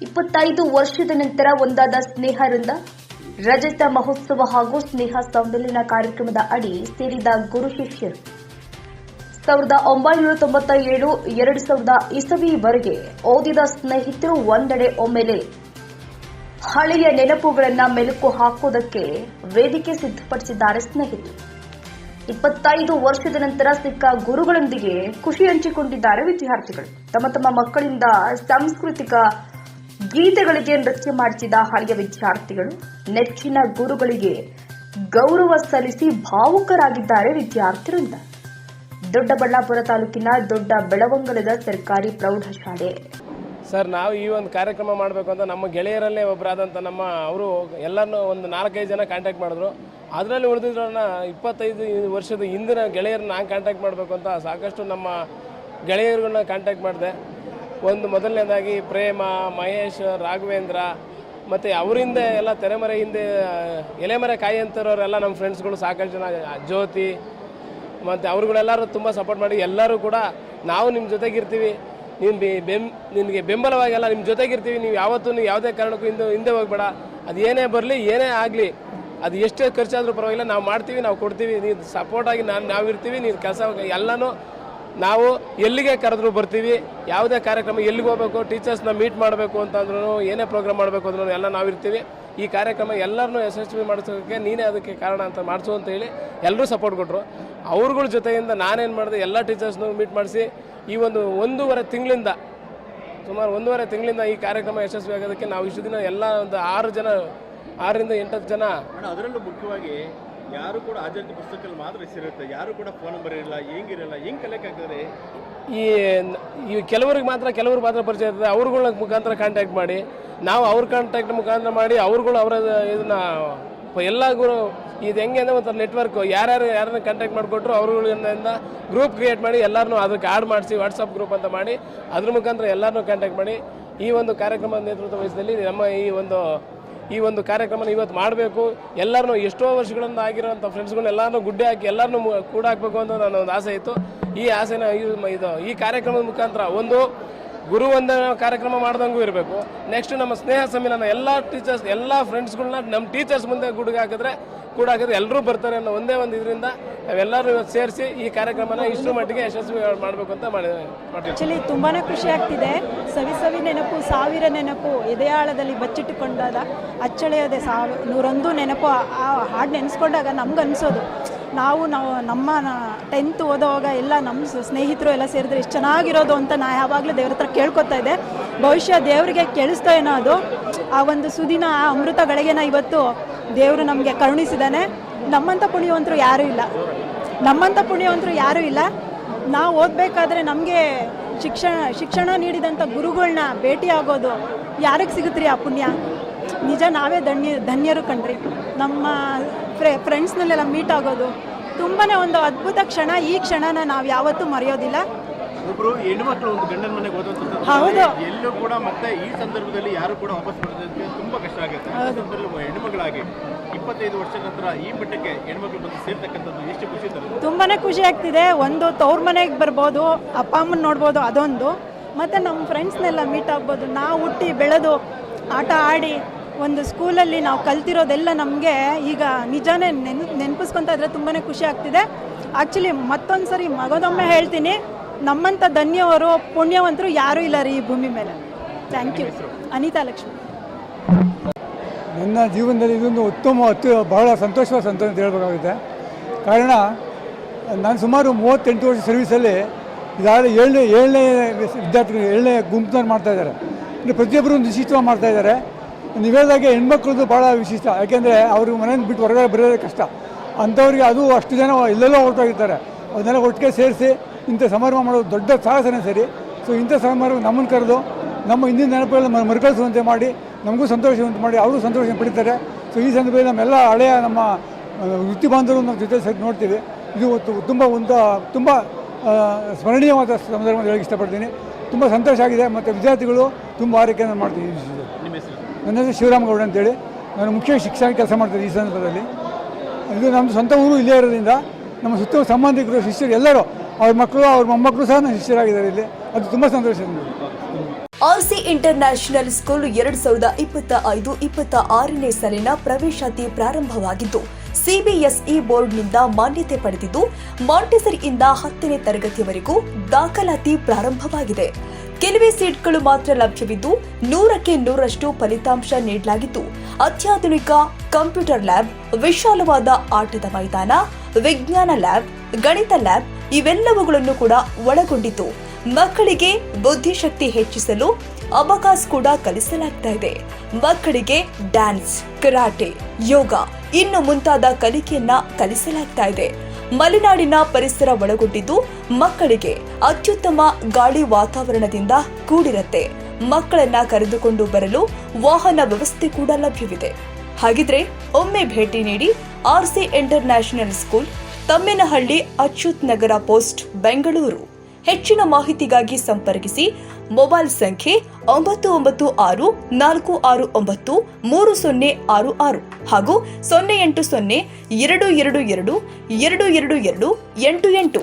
25 ವರ್ಷದ ನಂತರ ಒಂದಾದ ಸ್ನೇಹ ವೃಂದ ರಜತ ಮಹೋತ್ಸವ ಹಾಗೂ ಸ್ನೇಹ ಸಮ್ಮೇಳನ ಕಾರ್ಯಕ್ರಮದ ಅಡಿ ಸೇರಿದ ಗುರು ಶಿಷ್ಯರು 1997 2000 ಇಸವಿವರೆಗೆ ಓದಿದ ಸ್ನೇಹಿತರು ಒಂದೆಡೆ ಒಮ್ಮೆಲೆ ಹಳೆಯ ನೆನಪುಗಳನ್ನು ಮೆಲುಕು ಹಾಕುವುದಕ್ಕೆ ವೇದಿಕೆ ಸಿದ್ಧಪಡಿಸಿದ್ದಾರೆ ಸ್ನೇಹಿತರು. 25 ವರ್ಷದ ನಂತರ ಸಿಕ್ಕ ಗುರುಗಳೊಂದಿಗೆ ಖುಷಿ ಹಂಚಿಕೊಂಡಿದ್ದಾರೆ ವಿದ್ಯಾರ್ಥಿಗಳು. ತಮ್ಮ ಮಕ್ಕಳಿಂದ ಸಾಂಸ್ಕೃತಿಕ ಗೀತೆಗಳಿಗೆ ನೃತ್ಯ ಮಾಡಿಸಿದ ಹಳೆಯ ವಿದ್ಯಾರ್ಥಿಗಳು ನೆಚ್ಚಿನ ಗುರುಗಳಿಗೆ ಗೌರವ ಸಲ್ಲಿಸಿ ಭಾವುಕರಾಗಿದ್ದಾರೆ ವಿದ್ಯಾರ್ಥಿಗಳಿಂದ. ದೊಡ್ಡಬಳ್ಳಾಪುರ ತಾಲೂಕಿನ ದೊಡ್ಡ ಬೆಳವಂಗಲದ ಸರ್ಕಾರಿ ಪ್ರೌಢಶಾಲೆ. ಸರ್, ನಾವು ಈ ಒಂದು ಕಾರ್ಯಕ್ರಮ ಮಾಡಬೇಕು ಅಂತ ನಮ್ಮ ಗೆಳೆಯರಲ್ಲೇ ಒಬ್ಬರಾದಂಥ ಅವರು ಎಲ್ಲರನ್ನೂ ಒಂದು 4-5 ಜನ ಕಾಂಟ್ಯಾಕ್ಟ್ ಮಾಡಿದ್ರು. ಅದರಲ್ಲಿ ಉಳಿದಿದ್ರನ್ನ 25 ವರ್ಷದ ಹಿಂದಿನ ಗೆಳೆಯರನ್ನ ನಾನು ಕಾಂಟ್ಯಾಕ್ಟ್ ಮಾಡಬೇಕು ಅಂತ ಸಾಕಷ್ಟು ನಮ್ಮ ಗೆಳೆಯರುಗಳನ್ನ ಕಾಂಟ್ಯಾಕ್ಟ್ ಮಾಡಿದೆ. ಒಂದು ಮೊದಲನೇದಾಗಿ ಪ್ರೇಮ, ಮಹೇಶ್, ರಾಘವೇಂದ್ರ ಮತ್ತು ಅವರಿಂದ ಎಲ್ಲ ತೆರೆಮರೆ ಹಿಂದೆ ಎಲೆಮರೆ ಕಾಯಿ ಅಂತಾರವರೆಲ್ಲ ನಮ್ಮ ಫ್ರೆಂಡ್ಸ್ಗಳು ಸಾಕಷ್ಟು ಜನ, ಜ್ಯೋತಿ ಮತ್ತು ಅವ್ರುಗಳೆಲ್ಲರೂ ತುಂಬ ಸಪೋರ್ಟ್ ಮಾಡಿ ಎಲ್ಲರೂ ಕೂಡ ನಾವು ನಿಮ್ಮ ಜೊತೆಗಿರ್ತೀವಿ, ನಿನಗೆ ಬೆಂಬಲವಾಗೆಲ್ಲ ನಿಮ್ಮ ಜೊತೆಗಿರ್ತೀವಿ, ನೀವು ಯಾವತ್ತೂ ಯಾವುದೇ ಕಾರಣಕ್ಕೂ ಹಿಂದೆ ಹೋಗ್ಬೇಡ, ಅದು ಏನೇ ಬರಲಿ ಏನೇ ಆಗಲಿ, ಅದು ಎಷ್ಟೇ ಖರ್ಚಾದರೂ ಪರವಾಗಿಲ್ಲ, ನಾವು ಮಾಡ್ತೀವಿ, ನಾವು ಕೊಡ್ತೀವಿ, ನೀವು ಸಪೋರ್ಟಾಗಿ ನಾವಿರ್ತೀವಿ, ನೀವು ಕೆಲಸ ಎಲ್ಲನೂ ನಾವು ಎಲ್ಲಿಗೆ ಕರೆದ್ರೂ ಬರ್ತೀವಿ, ಯಾವುದೇ ಕಾರ್ಯಕ್ರಮ ಎಲ್ಲಿಗೆ ಹೋಗಬೇಕು, ಟೀಚರ್ಸ್ನ ಮೀಟ್ ಮಾಡಬೇಕು ಅಂತಂದ್ರೂ, ಏನೇ ಪ್ರೋಗ್ರಾಮ್ ಮಾಡಬೇಕು ಅಂದ್ರೂ ಎಲ್ಲ ನಾವಿರ್ತೀವಿ. ಈ ಕಾರ್ಯಕ್ರಮ ಎಲ್ಲರನ್ನೂ ಯಶಸ್ವಿ ಮಾಡಿಸೋಕ್ಕೆ ನೀನೇ ಅದಕ್ಕೆ ಕಾರಣ ಅಂತ ಮಾಡಿಸು ಅಂತ ಹೇಳಿ ಎಲ್ಲರೂ ಸಪೋರ್ಟ್ ಕೊಟ್ಟರು. ಅವ್ರಗಳ ಜೊತೆಯಿಂದ ನಾನೇನು ಮಾಡಿದೆ, ಎಲ್ಲ ಟೀಚರ್ಸ್ನೂ ಮೀಟ್ ಮಾಡಿಸಿ ಈ ಒಂದು 1.5 ತಿಂಗಳಿಂದ ಸುಮಾರು 1.5 ತಿಂಗಳಿಂದ ಈ ಕಾರ್ಯಕ್ರಮ ಯಶಸ್ವಿ ಆಗೋದಕ್ಕೆ ನಾವು ಇಷ್ಟು ದಿನ ಎಲ್ಲ ಒಂದು 6ರಿಂದ 8 ಜನ, ಅದರಲ್ಲೂ ಮುಖ್ಯವಾಗಿ ಯಾರು ಕೂಡ ಹಾಜರಾತಿ ಪುಸ್ತಕದಲ್ಲಿ ಮಾತ್ರ ಹೆಸರಿರುತ್ತೆ, ಯಾರು ಕೂಡ ಫೋನ್ ನಂಬರ್ ಇರಲ್ಲ, ಹೆಂಗಿರಲ್ಲ, ಹೆಂಗೆ ಕಲೆಕ್ಟ್ ಆಗ್ತದೆ. ಈ ಕೆಲವ್ರಿಗೆ ಮಾತ್ರ ಪರಿಚಯ ಇರ್ತದೆ. ಅವ್ರುಗಳ ಮುಖಾಂತರ ಕಾಂಟ್ಯಾಕ್ಟ್ ಮಾಡಿ, ನಾವು ಅವ್ರ ಕಾಂಟ್ಯಾಕ್ಟ್ ಮುಖಾಂತರ ಮಾಡಿ ಅವ್ರುಗಳು ಅವರ ಇದನ್ನ ಎಲ್ಲ ಇದು ಹೆಂಗೆ ಅಂದರೆ ಒಂದು ನೆಟ್ವರ್ಕ್ ಯಾರನ್ನ ಕಾಂಟ್ಯಾಕ್ಟ್ ಮಾಡಿಕೊಟ್ರು ಅವ್ರುಗಳಿಂದ ಗ್ರೂಪ್ ಕ್ರಿಯೇಟ್ ಮಾಡಿ ಎಲ್ಲರನ್ನೂ ಅದಕ್ಕೆ ಆ್ಯಡ್ ಮಾಡಿಸಿ ವಾಟ್ಸಪ್ ಗ್ರೂಪ್ ಅಂತ ಮಾಡಿ ಅದ್ರ ಮುಖಾಂತರ ಎಲ್ಲರನ್ನೂ ಕಾಂಟ್ಯಾಕ್ಟ್ ಮಾಡಿ ಈ ಒಂದು ಕಾರ್ಯಕ್ರಮದ ನೇತೃತ್ವ ವಹಿಸಿದಲ್ಲಿ ನಮ್ಮ ಈ ಒಂದು ಕಾರ್ಯಕ್ರಮನ ಇವತ್ತು ಮಾಡಬೇಕು. ಎಲ್ಲರನ್ನೂ ಎಷ್ಟೋ ವರ್ಷಗಳಿಂದ ಆಗಿರೋಂಥ ಫ್ರೆಂಡ್ಸ್ಗಳನ್ನ ಎಲ್ಲರನ್ನೂ ಗುಡ್ಡೆ ಹಾಕಿ ಎಲ್ಲರನ್ನೂ ಕೂಡ ಹಾಕಬೇಕು ಅಂತ ನನ್ನ ಒಂದು ಆಸೆ ಇತ್ತು. ಈ ಆಸೆನ ಈ ಕಾರ್ಯಕ್ರಮದ ಮುಖಾಂತರ ಒಂದು ಗುರುವಂದನ ಕಾರ್ಯಕ್ರಮ ಮಾಡ್ದಂಗೂ ಇರಬೇಕು. ನೆಕ್ಸ್ಟ್ ನಮ್ಮ ಸ್ನೇಹ ಸಮ್ಮೇಳನ ಎಲ್ಲ ಟೀಚರ್ಸ್ ಎಲ್ಲ ಫ್ರೆಂಡ್ಸ್ಗಳನ್ನ ನಮ್ಮ ಟೀಚರ್ಸ್ ಮುಂದೆ ಕೂಡ ಹಾಕಿದ್ರೆ ಎಲ್ಲರೂ ಬರ್ತಾರೆ ಅನ್ನೋ ಒಂದೇ ಒಂದು ಇದರಿಂದ ನಾವೆಲ್ಲರೂ ಇವತ್ತು ಸೇರಿಸಿ ಈ ಕಾರ್ಯಕ್ರಮನ ಇಷ್ಟರ ಮಟ್ಟಿಗೆ ಯಶಸ್ವಿ ಮಾಡಬೇಕು ಅಂತ ಮಾಡಿದ್ದೇವೆ. ಆ್ಯಕ್ಚುಲಿ ತುಂಬಾ ಖುಷಿ ಆಗ್ತಿದೆ. ಸವಿ ನೆನಪು, 1000 ನೆನಪು, ಎದೆಯಾಳದಲ್ಲಿ ಬಚ್ಚಿಟ್ಟುಕೊಂಡಾಗ ಅಚ್ಚಳಿಯದೆ 101 ನೆನಪು. ಆ ಹಾಡು ನೆನೆಸ್ಕೊಂಡಾಗ ನಮ್ಗನ್ಸೋದು ನಾವು ನಮ್ಮ 10th ಓದೋವಾಗ ಎಲ್ಲ ನಮ್ಮ ಸ್ನೇಹಿತರು ಎಲ್ಲ ಸೇರಿದ್ರೆ ಎಷ್ಟು ಚೆನ್ನಾಗಿರೋದು ಅಂತ ನಾ ಯಾವಾಗಲೂ ದೇವ್ರ ಹತ್ರ ಕೇಳ್ಕೊತಾ ಇದ್ದೆ. ಭವಿಷ್ಯ ದೇವರಿಗೆ ಕೇಳಿಸ್ತಾ ಏನೋ ಅದು. ಆ ಒಂದು ಸುದಿನ ಆ ಅಮೃತ ಗಳಿಗೆನ ಇವತ್ತು ದೇವರು ನಮಗೆ ಕರುಣಿಸಿದ್ದಾನೆ. ನಮ್ಮಂಥ ಪುಣ್ಯವಂತರು ಯಾರೂ ಇಲ್ಲ. ನಾವು ಓದಬೇಕಾದ್ರೆ ನಮಗೆ ಶಿಕ್ಷಣ ನೀಡಿದಂಥ ಗುರುಗಳನ್ನ ಭೇಟಿಯಾಗೋದು ಯಾರಿಗೆ ಸಿಗುತ್ರಿ ಆ ಪುಣ್ಯ? ನಿಜ ನಾವೇ ಧನ್ಯರು ಕಣ್ರಿ. ನಮ್ಮ ಫ್ರೆಂಡ್ಸ್ನಲ್ಲೆಲ್ಲ ಮೀಟ್ ಆಗೋದು ತುಂಬಾ ಒಂದು ಅದ್ಭುತ ಕ್ಷಣ. ಈ ಕ್ಷಣನ ನಾವು ಯಾವತ್ತೂ ಮರೆಯೋದಿಲ್ಲ. ಒಬ್ರು ಹೆಣ್ಮಕ್ಳು ಒಂದು ಗಂಡನ ಮನೆಗೆ ಹೋದಂತ ಹೌದು, ಎಲ್ಲೂ ಕೂಡ ಮತ್ತೆ ಈ ಸಂದರ್ಭದಲ್ಲಿ ಯಾರು ಕೂಡ ವಾಪಸ್ ಬರೋದಕ್ಕೆ ತುಂಬಾ ಕಷ್ಟ ಆಗುತ್ತೆ. ಆ ಸಂದರ್ಭದಲ್ಲಿ ಹೆಣ್ಮಗಳಾಗಿ 25 ವರ್ಷದ ನಂತರ ಈ ಮಟ್ಟಕ್ಕೆ ಹೆಣ್ಮಕ್ಳು ಬಂದು ಸೇರ್ತಕ್ಕಂಥದ್ದು ಎಷ್ಟು ಖುಷಿ ತರುತ್ತೆ. ತುಂಬಾ ಖುಷಿ ಆಗ್ತಿದೆ. ಒಂದು ತವ್ರ ಮನೆಗೆ ಬರ್ಬೋದು, ಅಪ್ಪ ಅಮ್ಮನ ನೋಡ್ಬೋದು, ಅದೊಂದು. ಮತ್ತು ನಮ್ಮ ಫ್ರೆಂಡ್ಸ್ನೆಲ್ಲ ಮೀಟ್ ಆಗ್ಬೋದು. ನಾವು ಹುಟ್ಟಿ ಬೆಳೆದು ಆಟ ಆಡಿ ಒಂದು ಸ್ಕೂಲಲ್ಲಿ ನಾವು ಕಲ್ತಿರೋದೆಲ್ಲ ನಮಗೆ ಈಗ ನಿಜಾನೇ ನೆನಪಿಸ್ಕೊತಾ ಇದ್ರೆ ತುಂಬಾ ಖುಷಿ ಆಗ್ತಿದೆ. ಆ್ಯಕ್ಚುಲಿ ಮತ್ತೊಂದು ಸರಿ ಮಗದೊಮ್ಮೆ ಹೇಳ್ತೀನಿ, ನಮ್ಮಂಥ ಧನ್ಯವರು ಪುಣ್ಯವಂತರು ಯಾರೂ ಇಲ್ಲ ರೀ ಈ ಭೂಮಿ ಮೇಲೆ. Thank you. ಅನಿತಾ ಲಕ್ಷ್ಮಿ. ನನ್ನ ಜೀವನದಲ್ಲಿ ಇದೊಂದು ಬಹಳ ಸಂತೋಷವಾದ ಅಂತ ಹೇಳಬೇಕಾಗುತ್ತೆ. ಕಾರಣ ನಾನು ಸುಮಾರು 38 ವರ್ಷ ಸರ್ವೀಸಲ್ಲಿ ಇದಾದ 7ನೇ ವಿದ್ಯಾರ್ಥಿಗಳು 7ನೇ ಗುಂಪನ್ನು ಮಾಡ್ತಾಯಿದ್ದಾರೆ. ಅಂದರೆ ಪ್ರತಿಯೊಬ್ಬರು ಒಂದು ವಿಶಿಷ್ಟವಾಗಿ ಮಾಡ್ತಾಯಿದ್ದಾರೆ. ನೀವು ಹೇಳಿದಾಗೆ ಹೆಣ್ಮಕ್ಳದ್ದು ಭಾಳ ವಿಶಿಷ್ಟ. ಯಾಕೆಂದರೆ ಅವ್ರಿಗೆ ಮನೆಯಿಂದ ಬಿಟ್ಟು ಹೊರಗಡೆ ಬರೋದೇ ಕಷ್ಟ. ಅಂಥವ್ರಿಗೆ ಅದು ಅಷ್ಟು ಜನ ಎಲ್ಲೆಲ್ಲೋ ಹೊರಟೋಗಿರ್ತಾರೆ. ಅದನ್ನೆಲ್ಲ ಒಟ್ಟಿಗೆ ಸೇರಿಸಿ ಇಂಥ ಸಮಾರಂಭ ಮಾಡೋದು ದೊಡ್ಡ ಸಾಹಸನೇ ಸರಿ. ಸೊ ಇಂಥ ಸಮಾರಂಭ ನಮ್ಮನ್ನು ಕರೆದು ನಮ್ಮ ಹಿಂದಿನ ನೆನಪುಗಳನ್ನ ಮರುಕಳಿಸುವಂತೆ ಮಾಡಿ ನಮಗೂ ಸಂತೋಷವಂತೆ ಮಾಡಿ ಅವರು ಸಂತೋಷ ಪಡಿತಾರೆ. ಸೊ ಈ ಸಂದರ್ಭದಲ್ಲಿ ನಮ್ಮೆಲ್ಲ ಹಳೆಯ ನಮ್ಮ ವೃತ್ತಿ ಬಾಂಧವರು ನಮ್ಮ ಜೊತೆ ಸೇರಿ ನೋಡ್ತೀವಿ. ಇದು ತುಂಬ ಸ್ಮರಣೀಯವಾದ ಸಂದರ್ಭ ಅಂತ ಹೇಳಕ್ಕೆ ಇಷ್ಟಪಡ್ತೀನಿ. ತುಂಬ ಸಂತೋಷ ಆಗಿದೆ. ಮತ್ತು ವಿದ್ಯಾರ್ಥಿಗಳು ತುಂಬ ಆರೈಕೆಯನ್ನು ಮಾಡ್ತೀವಿ. ನನ್ನ ಹೆಸರು ಶಿವರಾಮಗೌಡ ಅಂತೇಳಿ, ನಾನು ಮುಖ್ಯ ಶಿಕ್ಷಕ ಕೆಲಸ ಮಾಡ್ತೀನಿ ಈ ಸಂದರ್ಭದಲ್ಲಿ. ಇದು ನಮ್ಮದು ಸ್ವಂತ ಊರು ಇಲ್ಲೇ ಇರೋದ್ರಿಂದ ನಮ್ಮ ಸುತ್ತ ಸಂಬಂಧಿಕರು, ಶಿಷ್ಯರು ಎಲ್ಲರೂ, ಅವ್ರ ಮಕ್ಕಳು, ಅವ್ರ ಮೊಮ್ಮಕ್ಕಳು ಸಹ ನನ್ನ ಶಿಷ್ಯರಾಗಿದ್ದಾರೆ ಇಲ್ಲಿ. ಅದು ತುಂಬ ಸಂತೋಷ. ಆರ್ಸಿ ಇಂಟರ್ನ್ಯಾಷನಲ್ ಸ್ಕೂಲ್ 2025-26ನೇ ಸಾಲಿನ ಪ್ರವೇಶಾತಿ ಪ್ರಾರಂಭವಾಗಿದ್ದು ಸಿಬಿಎಸ್ಇ ಬೋರ್ಡ್ನಿಂದ ಮಾನ್ಯತೆ ಪಡೆದಿದ್ದು ಮಾಂಟೆಸರಿಯಿಂದ 10ನೇ ತರಗತಿಯವರೆಗೂ ದಾಖಲಾತಿ ಪ್ರಾರಂಭವಾಗಿದೆ. ಕೆಲವೇ ಸೀಟ್ಗಳು ಮಾತ್ರ ಲಭ್ಯವಿದ್ದು 100ಕ್ಕೆ 100ರಷ್ಟು ಫಲಿತಾಂಶ ನೀಡಲಾಗಿದ್ದು ಅತ್ಯಾಧುನಿಕ ಕಂಪ್ಯೂಟರ್ ಲ್ಯಾಬ್, ವಿಶಾಲವಾದ ಆಟದ ಮೈದಾನ, ವಿಜ್ಞಾನ ಲ್ಯಾಬ್, ಗಣಿತ ಲ್ಯಾಬ್ ಇವೆಲ್ಲವುಗಳನ್ನು ಕೂಡ ಒಳಗೊಂಡಿದ್ದು ಮಕ್ಕಳಿಗೆ ಬುದ್ಧಿಶಕ್ತಿ ಹೆಚ್ಚಿಸಲು ಅಬಕಾಸ್ ಕೂಡ ಕಲಿಸಲಾಗ್ತಾ ಇದೆ. ಮಕ್ಕಳಿಗೆ ಡ್ಯಾನ್ಸ್, ಕರಾಟೆ, ಯೋಗ ಇನ್ನು ಮುಂತಾದ ಕಲಿಕೆಯನ್ನ ಕಲಿಸಲಾಗ್ತಾ ಇದೆ. ಮಲೆನಾಡಿನ ಪರಿಸರ ಒಳಗೊಂಡಿದ್ದು ಮಕ್ಕಳಿಗೆ ಅತ್ಯುತ್ತಮ ಗಾಳಿ ವಾತಾವರಣದಿಂದ ಕೂಡಿರುತ್ತೆ. ಮಕ್ಕಳನ್ನ ಕರೆದುಕೊಂಡು ಬರಲು ವಾಹನ ವ್ಯವಸ್ಥೆ ಕೂಡ ಲಭ್ಯವಿದೆ. ಹಾಗಿದ್ರೆ ಒಮ್ಮೆ ಭೇಟಿ ನೀಡಿ RC international school, Tammenahalli, Achyut Nagar post, Bengaluru. ಹೆಚ್ಚಿನ ಮಾಹಿತಿಗಾಗಿ ಸಂಪರ್ಕಿಸಿ ಮೊಬೈಲ್ ಸಂಖ್ಯೆ 9964693066 ಹಾಗೂ 08022222288.